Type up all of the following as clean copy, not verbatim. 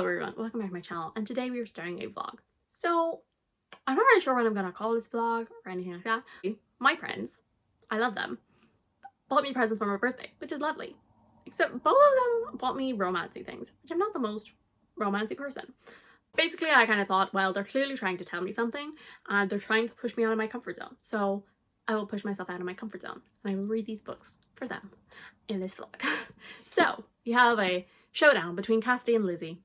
Hello everyone, welcome back to my channel, and today we are starting a vlog. So, I'm not really sure what I'm gonna call this vlog or anything like that. My friends, I love them, bought me presents for my birthday, which is lovely. Except both of them bought me romancy things, which I'm not the most romancy person. Basically, I kind of thought, well, they're clearly trying to tell me something, and they're trying to push me out of my comfort zone. So, I will push myself out of my comfort zone, and I will read these books for them in this vlog. So, we have a showdown between Cassidy and Lizzie.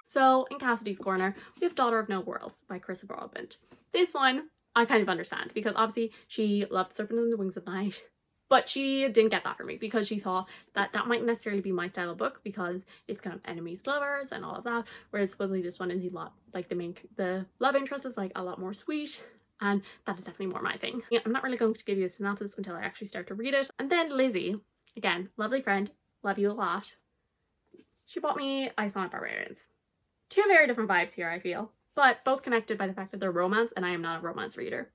So in Cassidy's corner, we have Daughter of No Worlds by Chris Broadbent. This one I kind of understand because obviously she loved Serpent and the Wings of Night, but she didn't get that for me because she thought that that might necessarily be my style of book because it's kind of enemies to lovers and all of that, whereas supposedly this one is a lot like the love interest is like a lot more sweet, and that is definitely more my thing. Yeah, I'm not really going to give you a synopsis until I actually start to read it. And then Lizzie, again, lovely friend, love you a lot. She bought me Ice Planet Barbarians. Two very different vibes here, I feel, but both connected by the fact that they're romance, and I am not a romance reader.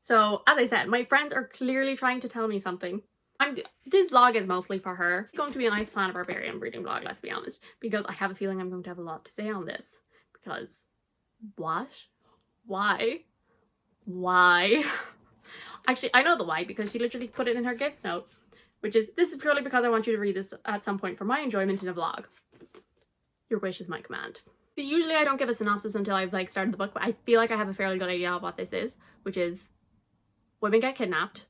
So, as I said, my friends are clearly trying to tell me something. This vlog is mostly for her. It's going to be an Ice Planet Barbarian reading vlog, let's be honest, because I have a feeling I'm going to have a lot to say on this. Because, what? Why? Actually, I know the why, because she literally put it in her gift note, which is, this is purely because I want you to read this at some point for my enjoyment in a vlog. Your wish is my command. So usually I don't give a synopsis until I've like started the book, but I feel like I have a fairly good idea of what this is, which is women get kidnapped.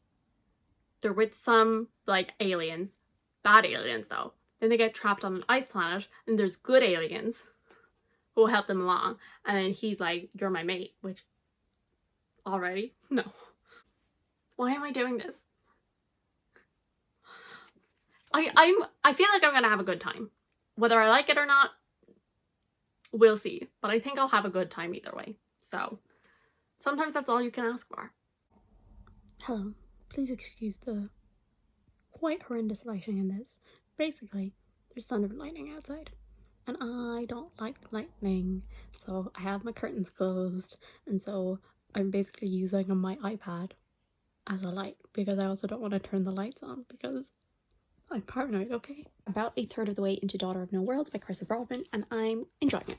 They're with some like aliens, bad aliens though. Then they get trapped on an ice planet, and there's good aliens who will help them along. And then he's like, "You're my mate," which already no. Why am I doing this? I feel like I'm gonna have a good time, whether I like it or not. We'll see, but I think I'll have a good time either way. So, sometimes that's all you can ask for. Hello, please excuse the quite horrendous lighting in this. Basically, there's thunder and lightning outside, and I don't like lightning, so I have my curtains closed, and so I'm basically using my iPad as a light, because I also don't want to turn the lights on, because I'm paranoid, okay? About a third of the way into Daughter of No Worlds by Chris Broadbent, and I'm enjoying it.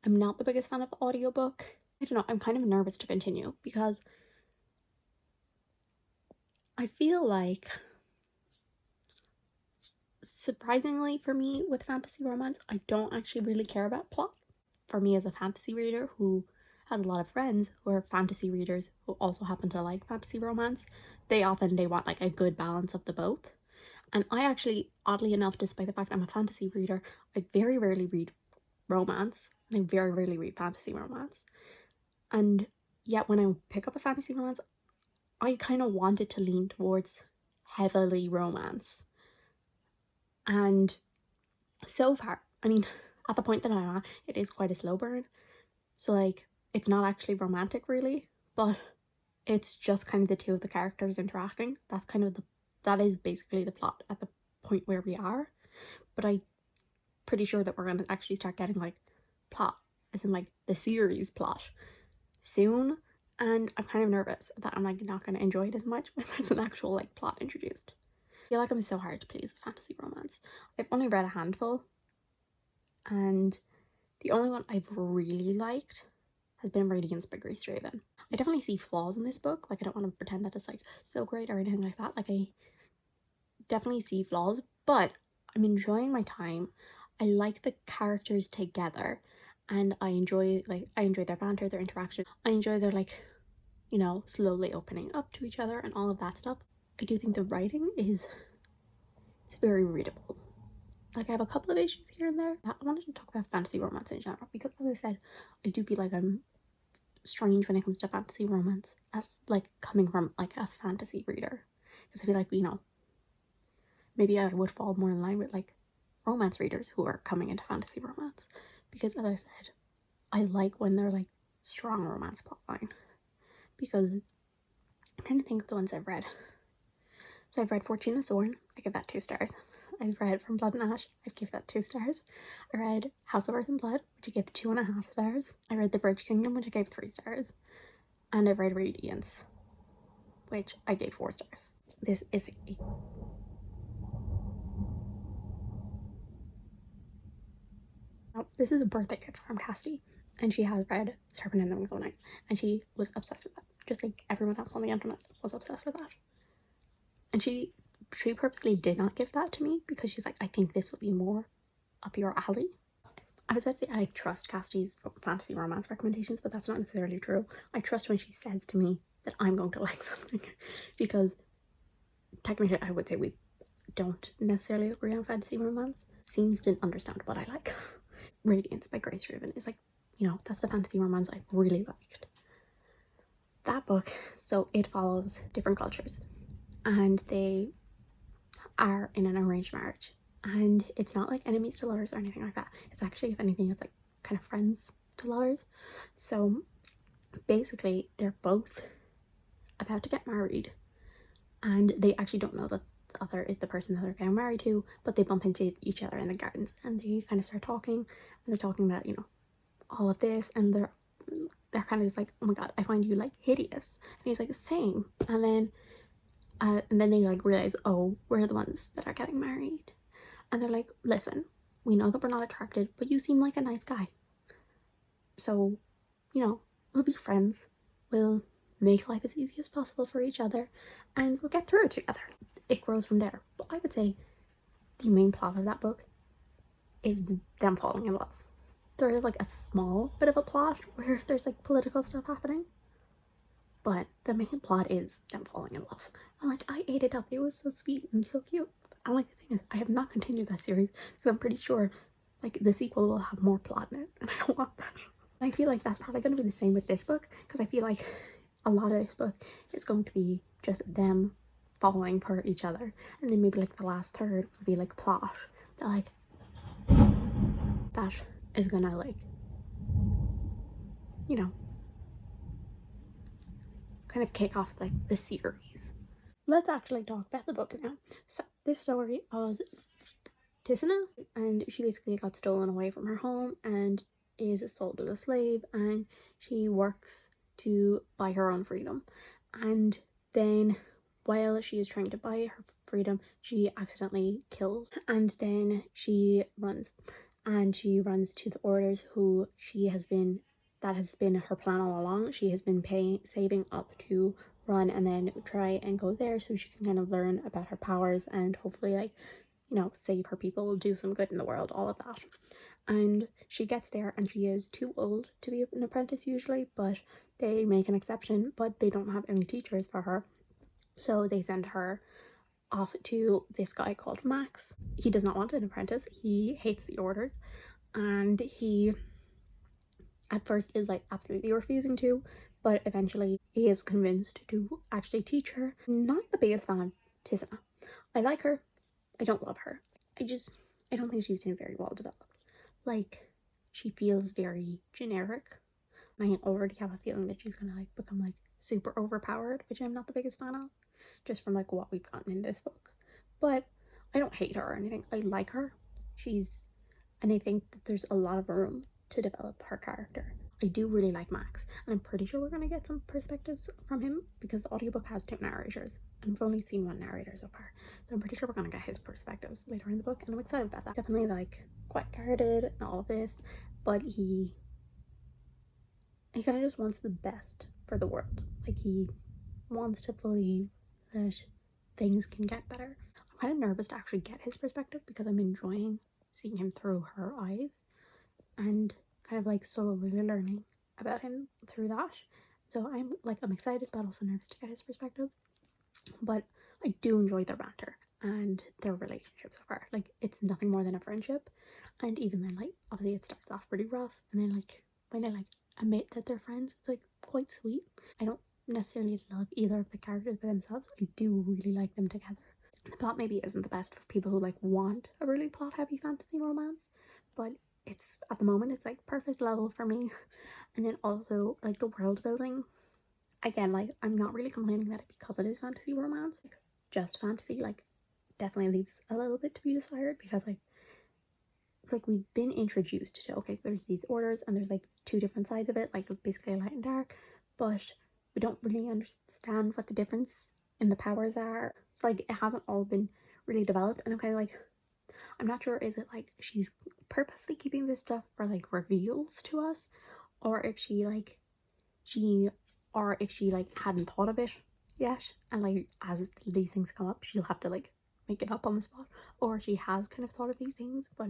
I'm not the biggest fan of the audiobook. I don't know, I'm kind of nervous to continue because I feel like, surprisingly for me with fantasy romance, I don't actually really care about plot. For me as a fantasy reader who has a lot of friends who are fantasy readers who also happen to like fantasy romance, they want like a good balance of the both. And I actually, oddly enough, despite the fact I'm a fantasy reader, I very rarely read romance, and I very rarely read fantasy romance. And yet when I pick up a fantasy romance, I kind of want it to lean towards heavily romance. And so far, I mean, at the point that I'm at, it is quite a slow burn. So like, it's not actually romantic really, but it's just kind of the two of the characters interacting. That is basically the plot at the point where we are. But I'm pretty sure that we're going to actually start getting like plot, as in like the series plot, soon. And I'm kind of nervous that I'm like not going to enjoy it as much when there's an actual like plot introduced. I feel like I'm so hard to please with fantasy romance. I've only read a handful, and the only one I've really liked has been Radiance by Grace Draven. I definitely see flaws in this book. Like, I don't want to pretend that it's like so great or anything like that. Like, I definitely see flaws, but I'm enjoying my time. I like the characters together, and I enjoy their banter, their interaction. I enjoy their like, you know, slowly opening up to each other and all of that stuff. I do think the writing is very readable. Like, I have a couple of issues here and there. I wanted to talk about fantasy romance in general because, as I said, I do feel like I'm strange when it comes to fantasy romance as like coming from like a fantasy reader, because I feel like, you know, maybe I would fall more in line with like romance readers who are coming into fantasy romance, because as I said, I like when they're like strong romance plotline. Because I'm trying to think of the ones I've read. So I've read Fortune and Zorn, I give that 2 stars. I've read From Blood and Ash, I give that 2 stars. I read House of Earth and Blood, which I gave 2.5 stars. I read The Bridge Kingdom, which I gave 3 stars. And I've read Radiance, which I gave 4 stars. This is a This is a birthday gift from Cassidy, and she has read Serpent and the Wings of Night, and she was obsessed with that, just like everyone else on the internet was obsessed with that. And she purposely did not give that to me because she's like, I think this would be more up your alley. I was about to say I trust Cassidy's fantasy romance recommendations, but that's not necessarily true. I trust when she says to me that I'm going to like something, because technically I would say we don't necessarily agree on fantasy romance. Seems didn't understand what I like. Radiance by Grace Driven is like, you know, that's the fantasy romance I really liked. That book, so it follows different cultures, and they are in an arranged marriage, and it's not like enemies to lovers or anything like that. It's actually, if anything, it's like kind of friends to lovers. So basically they're both about to get married, and they actually don't know that the other is the person that they're getting married to, but they bump into each other in the gardens, and they kind of start talking, and they're talking about, you know, all of this, and they're kind of just like, oh my god, I find you like hideous, and he's like, same. And then they like realize, oh, we're the ones that are getting married, and they're like, listen, we know that we're not attracted, but you seem like a nice guy, so, you know, we'll be friends, we'll make life as easy as possible for each other, and we'll get through it together. It grows from there. But I would say the main plot of that book is them falling in love. There is like a small bit of a plot where there's like political stuff happening, but the main plot is them falling in love. And like, I ate it up. It was so sweet and so cute. And like, the thing is, I have not continued that series because I'm pretty sure like the sequel will have more plot in it, and I don't want that. And I feel like that's probably going to be the same with this book, because I feel like a lot of this book is going to be just them falling for each other, and then maybe like the last third will be like plot that like that is gonna like, you know, kind of kick off like the series. Let's actually talk about the book now. So this story was Tisana, and she basically got stolen away from her home and is sold as a slave, and she works to buy her own freedom. And then while she is trying to buy her freedom, she accidentally kills, and then she runs to the orders, who that has been her plan all along. She has been saving up to run and then try and go there so she can kind of learn about her powers and hopefully, like, you know, save her people, do some good in the world, all of that. And she gets there, and she is too old to be an apprentice usually, but they make an exception, but they don't have any teachers for her. So they send her off to this guy called Max. He does not want an apprentice. He hates the orders, and he at first is like absolutely refusing to, but eventually he is convinced to actually teach her. Not the biggest fan of Tisana. I like her. I don't love her. I don't think she's been very well developed. Like, she feels very generic. And I already have a feeling that she's gonna like become like super overpowered, which I'm not the biggest fan of, just from like what we've gotten in this book. But I don't hate her or anything. I like her. And I think that there's a lot of room to develop her character. I do really like Max, and I'm pretty sure we're gonna get some perspectives from him because the audiobook has 2 narrators, and we've only seen 1 narrator so far. So I'm pretty sure we're gonna get his perspectives later in the book, and I'm excited about that. Definitely like quite guarded and all of this, but he kind of just wants the best for the world. Like, he wants to believe that things can get better. I'm kind of nervous to actually get his perspective because I'm enjoying seeing him through her eyes and kind of like slowly learning about him through that. So I'm excited but also nervous to get his perspective. But I do enjoy their banter and their relationship so far. Like, it's nothing more than a friendship, and even then, like, obviously it starts off pretty rough, and then like when they like admit that they're friends, it's like quite sweet. I don't necessarily love either of the characters by themselves. I do really like them together. The plot maybe isn't the best for people who like want a really plot heavy fantasy romance, but it's at the moment it's like perfect level for me. And then also like the world building, again, like, I'm not really complaining about it because it is fantasy romance. Like, just fantasy like definitely leaves a little bit to be desired, because like we've been introduced to, okay, there's these orders and there's like 2 different sides of it, like basically light and dark, but we don't really understand what the difference in the powers are. It's like it hasn't all been really developed, and I'm kind of like, I'm not sure, is it like she's purposely keeping this stuff for like reveals to us, or if she like hadn't thought of it yet, and like as these things come up she'll have to like make it up on the spot, or she has kind of thought of these things but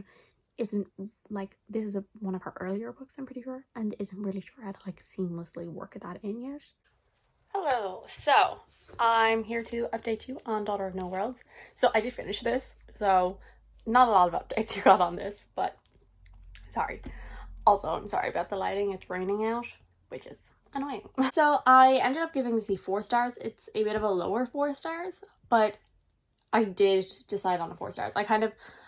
isn't like, this is one of her earlier books I'm pretty sure, and isn't really sure how to like seamlessly work that in yet. Hello, so I'm here to update you on Daughter of No Worlds. So I did finish this, so not a lot of updates you got on this, but sorry. Also, I'm sorry about the lighting, it's raining out, which is annoying. So I ended up giving this 4 stars. It's a bit of a lower 4 stars, but I did decide on a 4 stars.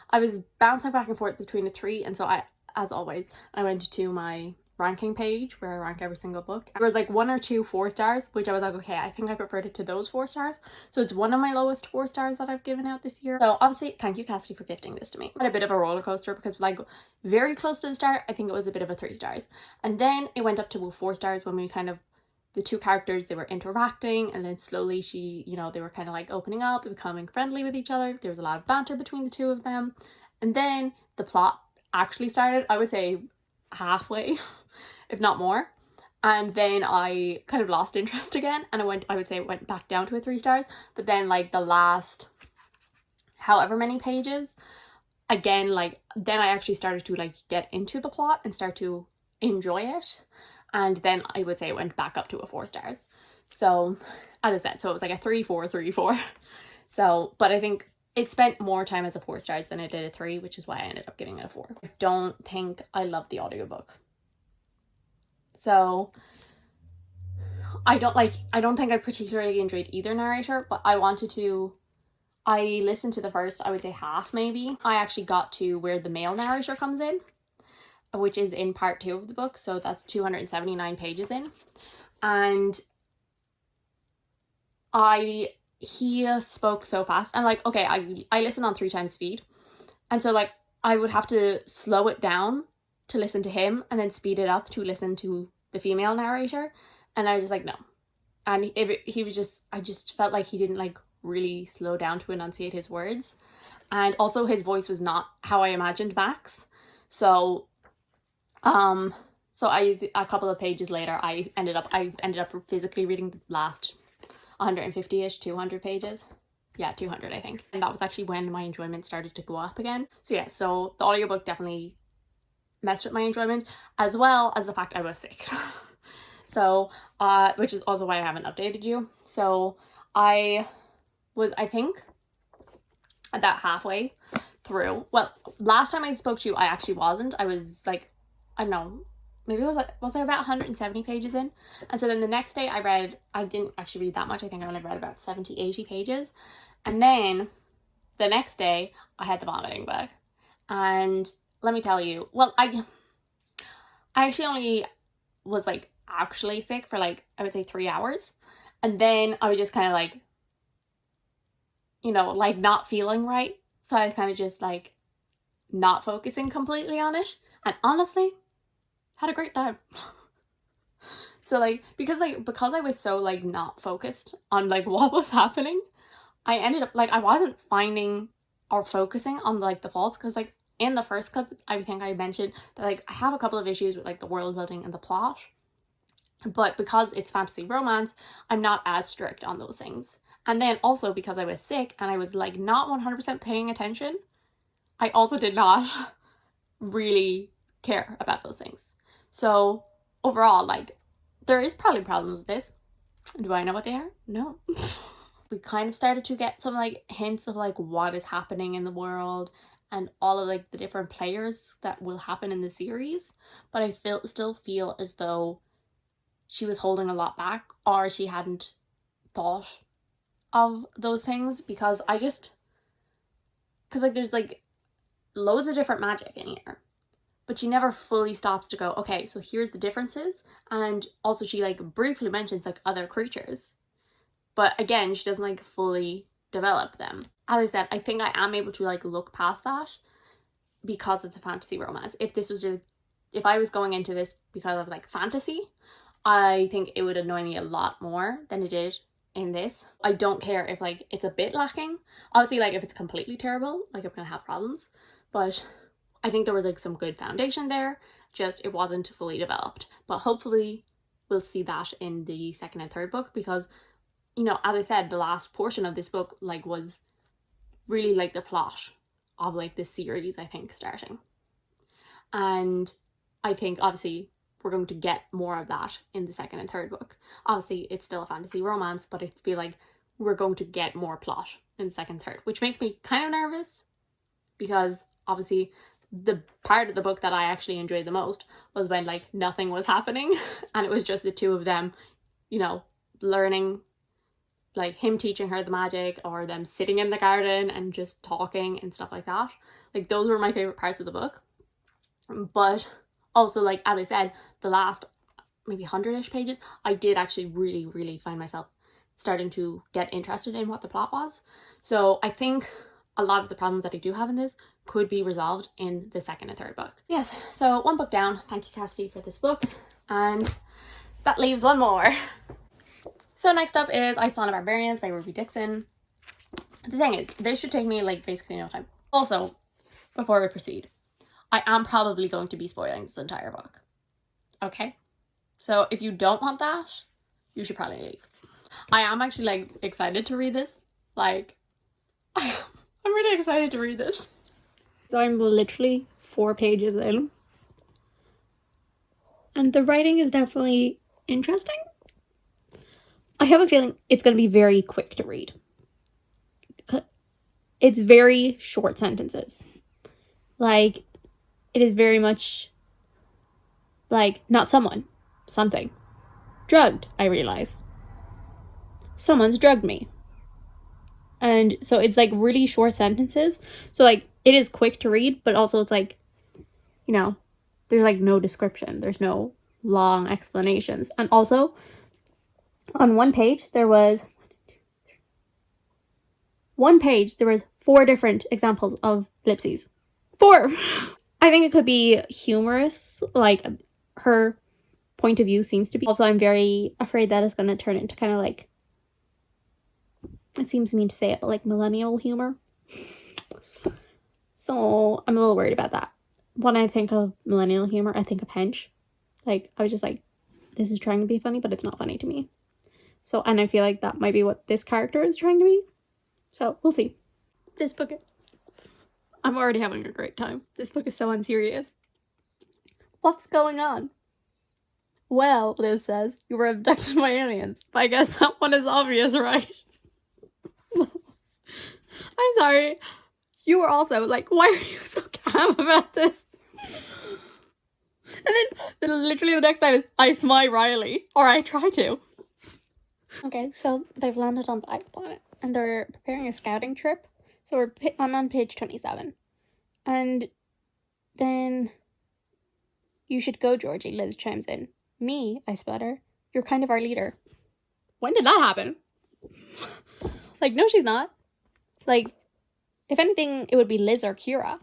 I was bouncing back and forth between a 3, and so I, as always, I went to my ranking page where I rank every single book. There was like 1 or 2 4 stars, which I was like, okay, I think I preferred it to those 4 stars. So it's one of my lowest 4 stars that I've given out this year. So obviously, thank you, Cassidy, for gifting this to me. I had a bit of a roller coaster because like very close to the start, I think it was a bit of a 3 stars. And then it went up to 4 stars when we kind of, the 2 characters, they were interacting, and then slowly they were kind of like opening up, becoming friendly with each other. There was a lot of banter between the 2 of them. And then the plot actually started, I would say halfway, if not more. And then I kind of lost interest again, and I would say it went back down to a 3 stars. But then like the last however many pages, again, like then I actually started to like get into the plot and start to enjoy it. And then I would say it went back up to a 4 stars. So as I said, so it was like a 3, 4, 3, 4. So, but I think it spent more time as a 4 stars than it did a 3, which is why I ended up giving it a 4. I don't think I love the audiobook. So I don't think I particularly enjoyed either narrator, but I listened to the first, I would say half maybe. I actually got to where the male narrator comes in, which is in part 2 of the book, so that's 279 pages in. And he spoke so fast, and like, okay, I listen on 3 times speed, and so like I would have to slow it down to listen to him and then speed it up to listen to the female narrator, and I was just like, no. And he was just, I just felt like he didn't like really slow down to enunciate his words, and also his voice was not how I imagined Max. So a couple of pages later, I ended up physically reading the last 150-ish, 200 pages. Yeah, 200, I think. And that was actually when my enjoyment started to go up again. So yeah, so the audiobook definitely messed with my enjoyment, as well as the fact I was sick. So, which is also why I haven't updated you. So I was, I think, about halfway through. Well, last time I spoke to you, I actually wasn't. I was like, I don't know, maybe was I about 170 pages in? And so then the next day I didn't actually read that much. I think I only read about 70, 80 pages. And then the next day I had the vomiting bug. And let me tell you, well, I actually only was like actually sick for like, I would say 3 hours. And then I was just kind of like, like not feeling right. So I was kind of just like not focusing completely on it. And honestly, had a great time. So like, because I was so like not focused on like what was happening, I ended up like, I wasn't finding or focusing on like the faults, because like in the first clip, I think I mentioned that like I have a couple of issues with like the world building and the plot, but because it's fantasy romance, I'm not as strict on those things. And then also because I was sick and I was like not 100% paying attention, I also did not really care about those things. So overall, like, there is probably problems with this. Do I know what they are? No. We kind of started to get some like hints of like what is happening in the world and all of like the different players that will happen in the series, but I still feel as though she was holding a lot back, or she hadn't thought of those things, because like there's like loads of different magic in here, but she never fully stops to go, okay, so here's the differences. And also she like briefly mentions like other creatures, but again, she doesn't like fully develop them. As I said, I think I am able to like look past that because it's a fantasy romance. If I was going into this because of like fantasy, I think it would annoy me a lot more than it did in this. I don't care if like it's a bit lacking. Obviously, like if it's completely terrible, like I'm gonna have problems. But I think there was like some good foundation there, just it wasn't fully developed. But hopefully we'll see that in the second and third book, because, you know, as I said, the last portion of this book like was really like the plot of like this series, I think, starting. And I think obviously we're going to get more of that in the second and third book. Obviously it's still a fantasy romance, but I feel like we're going to get more plot in the second and third, which makes me kind of nervous, because obviously the part of the book that I actually enjoyed the most was when like nothing was happening and it was just the two of them, you know, learning, like him teaching her the magic, or them sitting in the garden and just talking and stuff like that. Like those were my favorite parts of the book. But also, like as I said, the last maybe 100-ish pages, I did actually really find myself starting to get interested in what the plot was. So I think a lot of the problems that I do have in this could be resolved in the second and third book. Yes, so one book down. Thank you, Cassidy, for this book. And that leaves one more. So next up is Ice Planet Barbarians by Ruby Dixon. The thing is, this should take me like basically no time. Also, before we proceed, I am probably going to be spoiling this entire book. Okay? So if you don't want that, you should probably leave. I am actually like excited to read this. Like, I'm really excited to read this. So I'm literally 4 pages in. And the writing is definitely interesting. I have a feeling it's going to be very quick to read. It's very short sentences. Like, it is very much like, not someone, something. Drugged, I realize. Someone's drugged me. And so it's like really short sentences. So like it is quick to read, but also it's like, you know, there's like no description. There's no long explanations. And also on one page there was 4 different examples of ellipses. 4! I think it could be humorous. Like her point of view seems to be. Also, I'm very afraid that it's going to turn into kind of like, it seems mean to say it, but like millennial humor. So I'm a little worried about that. When I think of millennial humor, I think of Hench. Like, I was just like, this is trying to be funny, but it's not funny to me. So, and I feel like that might be what this character is trying to be. So, we'll see. This book, I'm already having a great time. This book is so unserious. What's going on? Well, Liz says, you were abducted by aliens. But I guess that one is obvious, right? I'm sorry. You were also like, why are you so calm about this? And then literally the next time is, I smile Riley. Or I try to. Okay, so they've landed on the ice planet. And they're preparing a scouting trip. So I'm on page 27. And then, you should go, Georgie, Liz chimes in. Me, I sputter. You're kind of our leader. When did that happen? Like, no, she's not. Like, if anything, it would be Liz or Kira.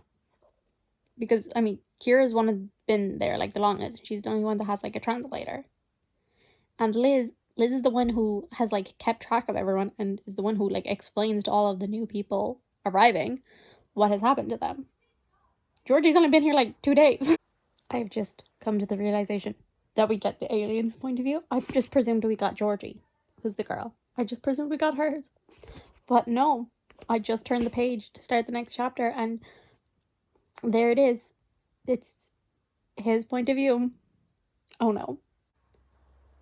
Because, I mean, Kira's one who's been there, like, the longest. She's the only one that has, like, a translator. And Liz is the one who has, like, kept track of everyone and is the one who, like, explains to all of the new people arriving what has happened to them. Georgie's only been here, like, 2 days. I've just come to the realization that we get the aliens' point of view. I just presumed we got Georgie, who's the girl. I just presumed we got hers. But no, I just turned the page to start the next chapter, and there it is. It's his point of view. Oh no.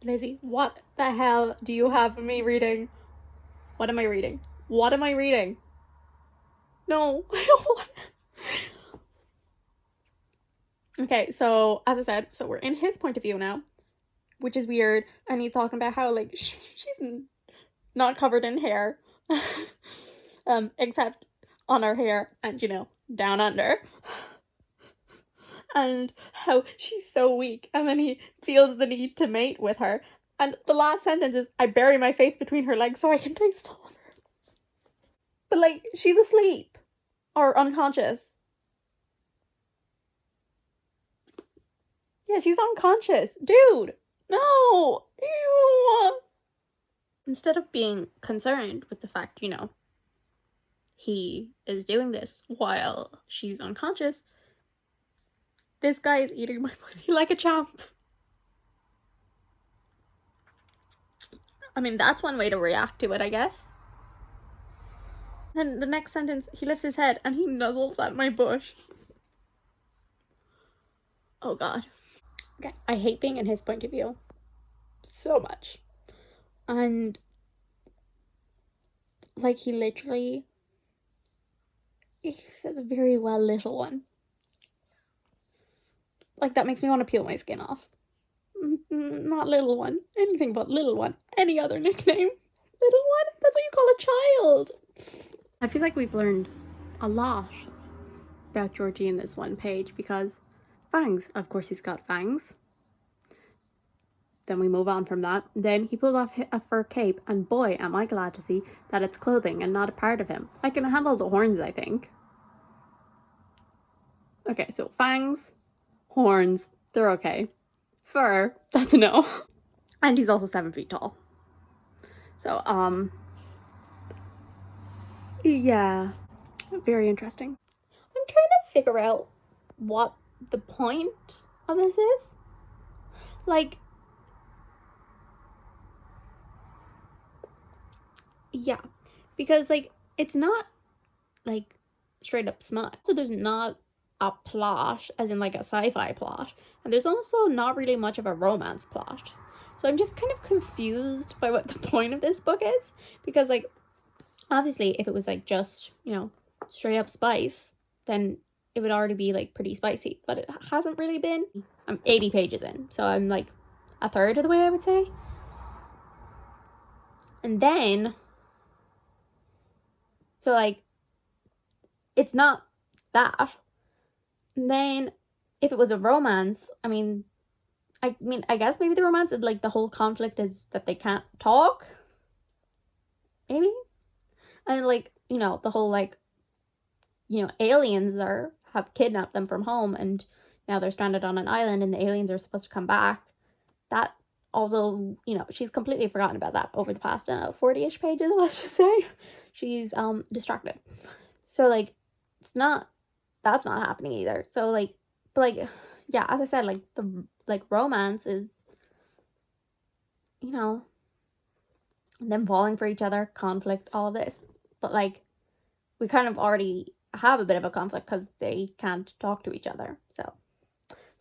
Lizzie, what the hell do you have for me reading? What am I reading? What am I reading? No, I don't want it. Okay, so as I said, so we're in his point of view now, which is weird. And he's talking about how like she's not covered in hair, except on her hair and, you know, down under. And how she's so weak, and then he feels the need to mate with her. And the last sentence is, I bury my face between her legs so I can taste all of her. But like, she's asleep or unconscious. Yeah, she's unconscious. Dude, no. Ew. Instead of being concerned with the fact, you know, he is doing this while she's unconscious, this guy is eating my pussy like a champ. I mean, that's one way to react to it, I guess. Then the next sentence, he lifts his head and he nuzzles at my bush. Oh god. Okay, I hate being in his point of view so much. And like, he literally, he says very well, little one. Like, that makes me want to peel my skin off. Not little one, anything but little one. Any other nickname? Little one? That's what you call a child. I feel like we've learned a lot about Georgie in this one page, because fangs, of course he's got fangs. Then we move on from that. Then he pulls off a fur cape, and boy am I glad to see that it's clothing and not a part of him. I can handle the horns, I think. Okay, so fangs, horns, they're okay. Fur, that's a no. And he's also 7 feet tall. So, yeah, very interesting. I'm trying to figure out what the point of this is. Like, yeah, because like, it's not like straight up smut. So there's not a plot, as in like a sci-fi plot, and there's also not really much of a romance plot. So I'm just kind of confused by what the point of this book is, because like, obviously if it was like just, you know, straight up spice, then it would already be like pretty spicy, but it hasn't really been. I'm 80 pages in, so I'm like a third of the way, I would say. And then, so like, it's not that. And then if it was a romance, I mean, I guess maybe the romance is like the whole conflict is that they can't talk. Maybe. And like, you know, the whole like, you know, aliens have kidnapped them from home, and now they're stranded on an island, and the aliens are supposed to come back. That also, you know, she's completely forgotten about that over the past 40-ish pages, let's just say. She's distracted. So like, that's not happening either. So like, but like, yeah, as I said, like the like romance is, you know, them falling for each other, conflict, all of this. But like, we kind of already have a bit of a conflict because they can't talk to each other. So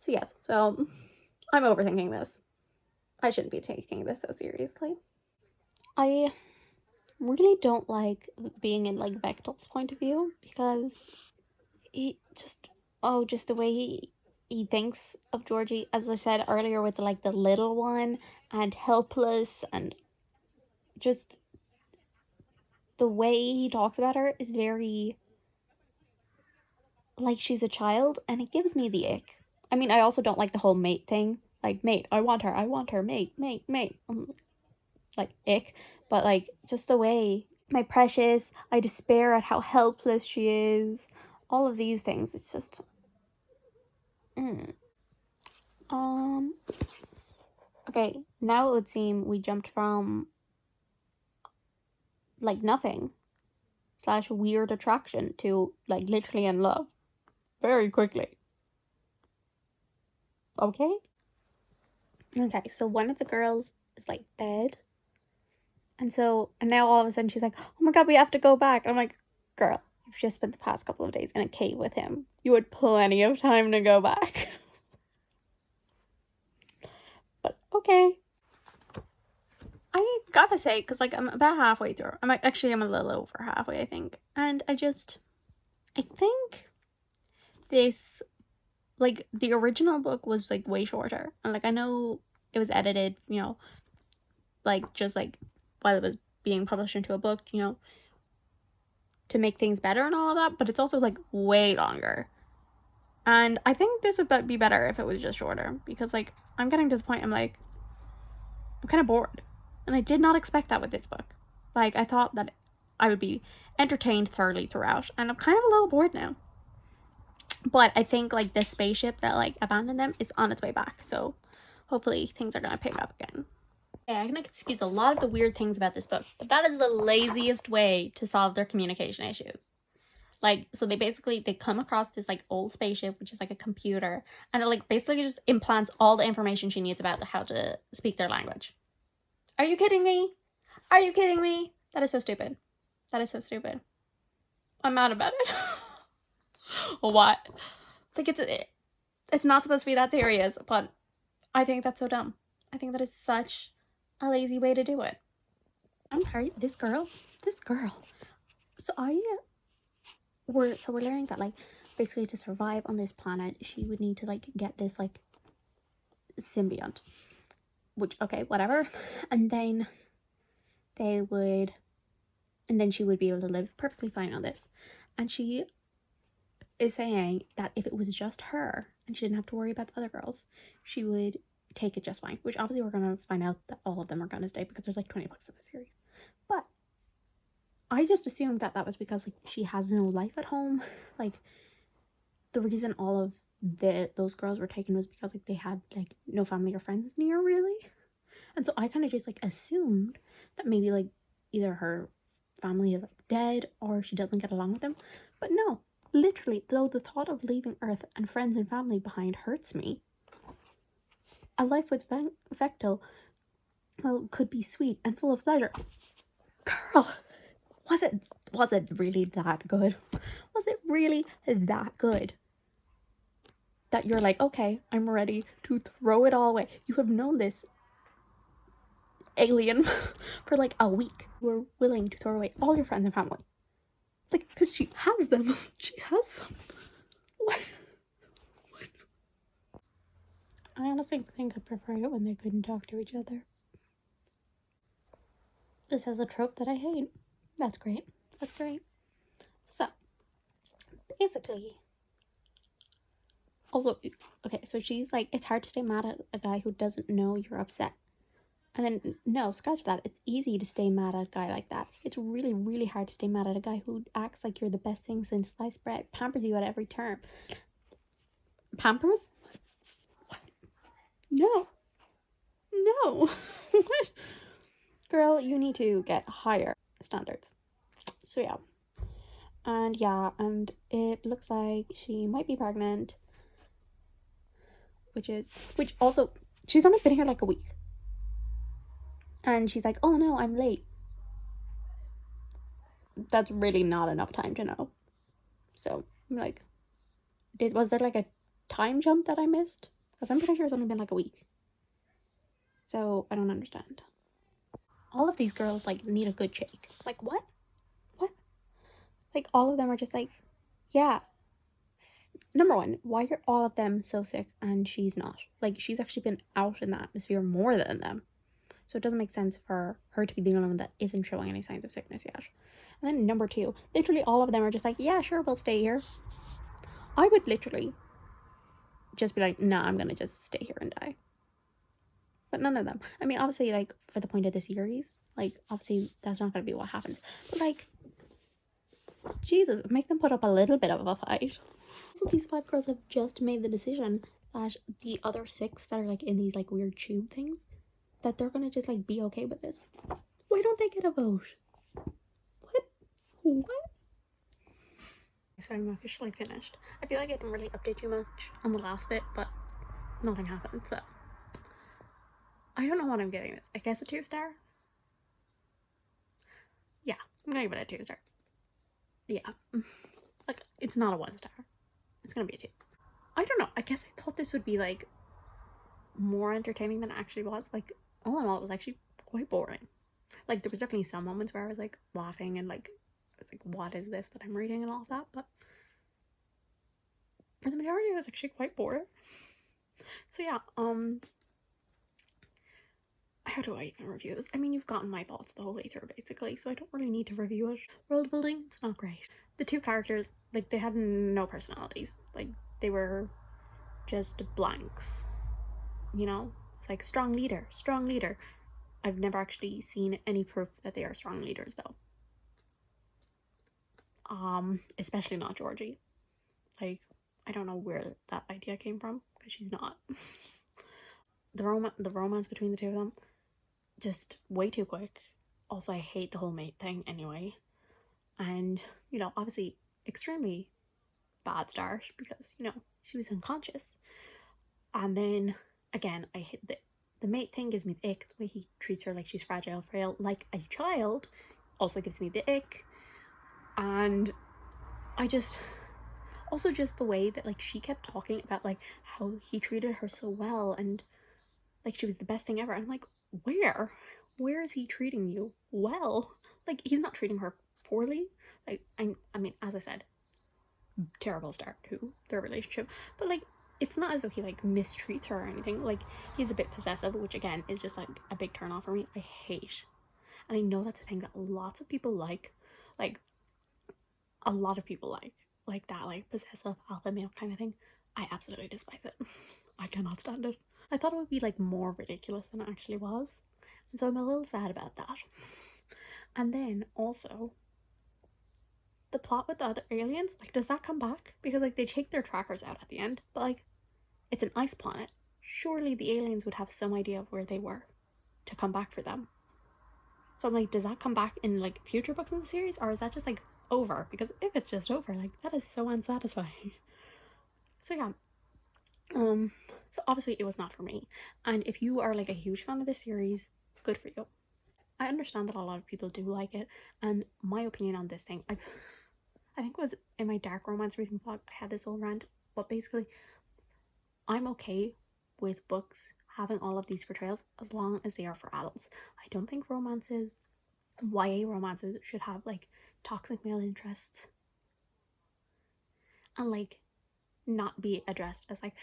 yes, so I'm overthinking this. I shouldn't be taking this so seriously. I really don't like being in like Bechtel's point of view, because he just, oh, just the way he thinks of Georgie, as I said earlier, with like the little one and helpless, and just the way he talks about her is very like she's a child, and it gives me the ick. I mean, I also don't like the whole mate thing. Like, mate, I want her, mate, mate, mate. Like, ick. But like, just the way, my precious, I despair at how helpless she is. All of these things, it's just, okay, now it would seem we jumped from like nothing / weird attraction to like literally in love very quickly. Okay, so one of the girls is like dead, and now all of a sudden she's like, oh my god, we have to go back. I'm like, girl, you've just spent the past couple of days in a cave with him. You had plenty of time to go back. But okay. I gotta say, because like, I'm about halfway through. I'm a little over halfway, I think. And I think this, like, the original book was like way shorter. And like, I know it was edited, you know, like just like while it was being published into a book, you know, to make things better and all of that. But it's also like way longer. And I think this would be better if it was just shorter, because like, I'm getting to the point, I'm like, I'm kind of bored. And I did not expect that with this book. Like, I thought that I would be entertained thoroughly throughout, and I'm kind of a little bored now. But I think like this spaceship that like abandoned them is on its way back, so hopefully things are gonna pick up again. Yeah, I can excuse a lot of the weird things about this book, but that is the laziest way to solve their communication issues. Like, so they come across this like old spaceship, which is like a computer, and it like basically just implants all the information she needs about how to speak their language. Are you kidding me? Are you kidding me? That is so stupid. That is so stupid. I'm mad about it. What? Like, it's not supposed to be that serious, but I think that's so dumb. I think that is such a lazy way to do it. I'm sorry, this girl. So we're learning that like basically to survive on this planet, she would need to like get this like symbiont, which okay, whatever, and then she would be able to live perfectly fine on this. And she is saying that if it was just her and she didn't have to worry about the other girls, she would take it just fine. Which obviously we're gonna find out that all of them are gonna stay because there's like 20 books of the series. But I just assumed that was because like she has no life at home. Like the reason all of those girls were taken was because like they had like no family or friends near, really. And so I kind of just like assumed that maybe like either her family is like dead or she doesn't get along with them. But no, literally, though the thought of leaving Earth and friends and family behind hurts me, a life with Vectel, well, could be sweet and full of pleasure. Girl, was it really that good? Was it really that good? That you're like, okay, I'm ready to throw it all away. You have known this alien for like a week. You're willing to throw away all your friends and family. Like, because she has them. She has them. What? I honestly think I prefer it when they couldn't talk to each other. This is a trope that I hate. That's great. That's great. So, basically, also, okay, so she's like, it's hard to stay mad at a guy who doesn't know you're upset. And then, no, scratch that. It's easy to stay mad at a guy like that. It's really, really hard to stay mad at a guy who acts like you're the best thing since sliced bread, pampers you at every turn. Pampers? What? No. No. What? Girl, you need to get higher standards. So yeah. And it looks like she might be pregnant. Which also, she's only been here like a week. And she's like, oh no, I'm late. That's really not enough time to know. So I'm like, was there like a time jump that I missed? Because I'm pretty sure it's only been like a week. So I don't understand. All of these girls like need a good shake. Like what? Like all of them are just like, yeah. Number one, why are all of them so sick and she's not? Like she's actually been out in the atmosphere more than them. So it doesn't make sense for her to be the only one that isn't showing any signs of sickness yet. And then number two, literally all of them are just like, yeah, sure, we'll stay here. I would literally just be like, nah, I'm gonna just stay here and die. But none of them. I mean, obviously, like, for the point of the series, like, obviously, that's not gonna be what happens. But, like, Jesus, make them put up a little bit of a fight. So these 5 girls have just made the decision that the other 6 that are, like, in these, like, weird tube things, that they're gonna just, like, be okay with this. Why don't they get a vote? What? So I'm officially finished. I feel like I didn't really update you much on the last bit, but nothing happened, so I don't know what I'm giving this. I guess a 2-star? Yeah, I'm gonna give it a 2-star. Yeah. Like, it's not a 1-star. It's gonna be a 2. I don't know. I guess I thought this would be, like, more entertaining than it actually was. Like, all in all, it was actually quite boring. Like, there was definitely some moments where I was, like, laughing and, like, I was like, what is this that I'm reading and all of that, but for the majority, it was actually quite boring. So yeah, how do I even review this? I mean, you've gotten my thoughts the whole way through, basically, so I don't really need to review it. World building, it's not great. The 2 characters, like, they had no personalities. Like, they were just blanks. You know? It's like, strong leader. I've never actually seen any proof that they are strong leaders, though. Especially not Georgie. Like, I don't know where that idea came from, because she's not. The romance between the 2 of them, just way too quick. Also, I hate the whole mate thing anyway. And, you know, obviously extremely bad start because, you know, she was unconscious. And then again, I hit the mate thing gives me the ick. The way he treats her like she's fragile, frail, like a child, also gives me the ick. And I just also just the way that like she kept talking about like how he treated her so well and like she was the best thing ever. I'm like, where is he treating you well? Like he's not treating her poorly. Like I mean, as I said, terrible start to their relationship, but like it's not as though he like mistreats her or anything. Like he's a bit possessive, which again is just like a big turn off for me. I hate, and I know that's a thing that lots of people like a lot of people like that, like possessive alpha male kind of thing. I absolutely despise it. I cannot stand it. I thought it would be like more ridiculous than it actually was, and so I'm a little sad about that. And then also the plot with the other aliens, like does that come back? Because like they take their trackers out at the end, but like it's an ice planet. Surely the aliens would have some idea of where they were to come back for them. So I'm like, does that come back in like future books in the series, or is that just like over? Because if it's just over, like that is so unsatisfying. So yeah. So obviously it was not for me. And if you are like a huge fan of the series, good for you. I understand that a lot of people do like it, and my opinion on this thing, I think it was in my dark romance reading blog, I had this whole rant, but basically I'm okay with books having all of these portrayals as long as they are for adults. I don't think romances, YA romances, should have like toxic male interests and like not be addressed as like,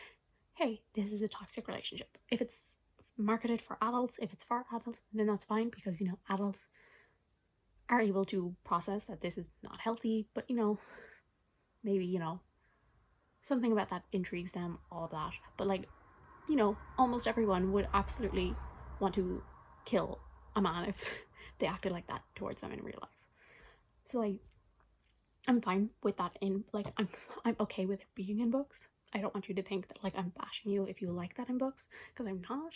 hey, this is a toxic relationship. If it's marketed for adults, if it's for adults, then that's fine, because you know adults are able to process that this is not healthy, but you know, maybe, you know, something about that intrigues them, all of that. But like, you know, almost everyone would absolutely want to kill a man if they acted like that towards them in real life. So like I'm fine with that in like I'm okay with it being in books. I don't want you to think that like I'm bashing you if you like that in books, because I'm not.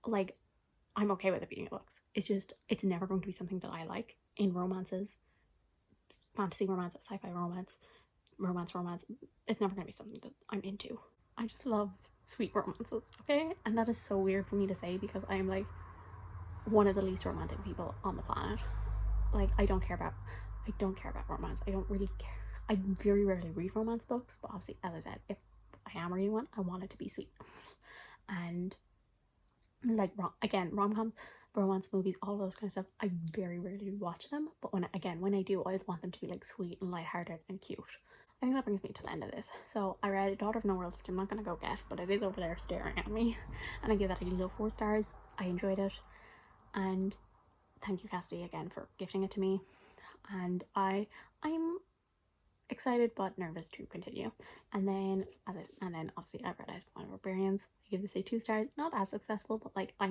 Like I'm okay with it being in books. It's just it's never going to be something that I like in romances, fantasy romance, sci-fi romance, romance. It's never going to be something that I'm into. I just love sweet romances, okay? And that is so weird for me to say because I am like one of the least romantic people on the planet. Like I don't care about romance. I don't really care. I very rarely read romance books, but obviously, as I said, if I am reading one, I want it to be sweet. And like again, rom-coms, romance movies, all those kind of stuff, I very rarely watch them. But when I do, I always want them to be like sweet and lighthearted and cute. I think that brings me to the end of this. So I read Daughter of No Worlds, which I'm not gonna go get, but it is over there staring at me, and I give that a low 4 stars. I enjoyed it, and thank you, Cassidy, again for gifting it to me. And I'm excited but nervous to continue. And then obviously I read Ice Born Barbarians. I give this a 2 stars. Not as successful, but like I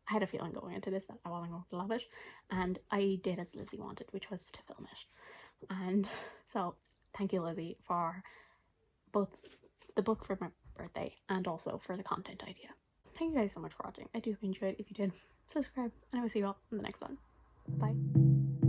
had a feeling going into this that I wasn't going to love it, and I did as Lizzie wanted, which was to film it. And so thank you, Lizzie, for both the book for my birthday and also for the content idea. Thank you guys so much for watching. I do hope you enjoyed. If you did, subscribe, and I will see you all in the next one. Bye.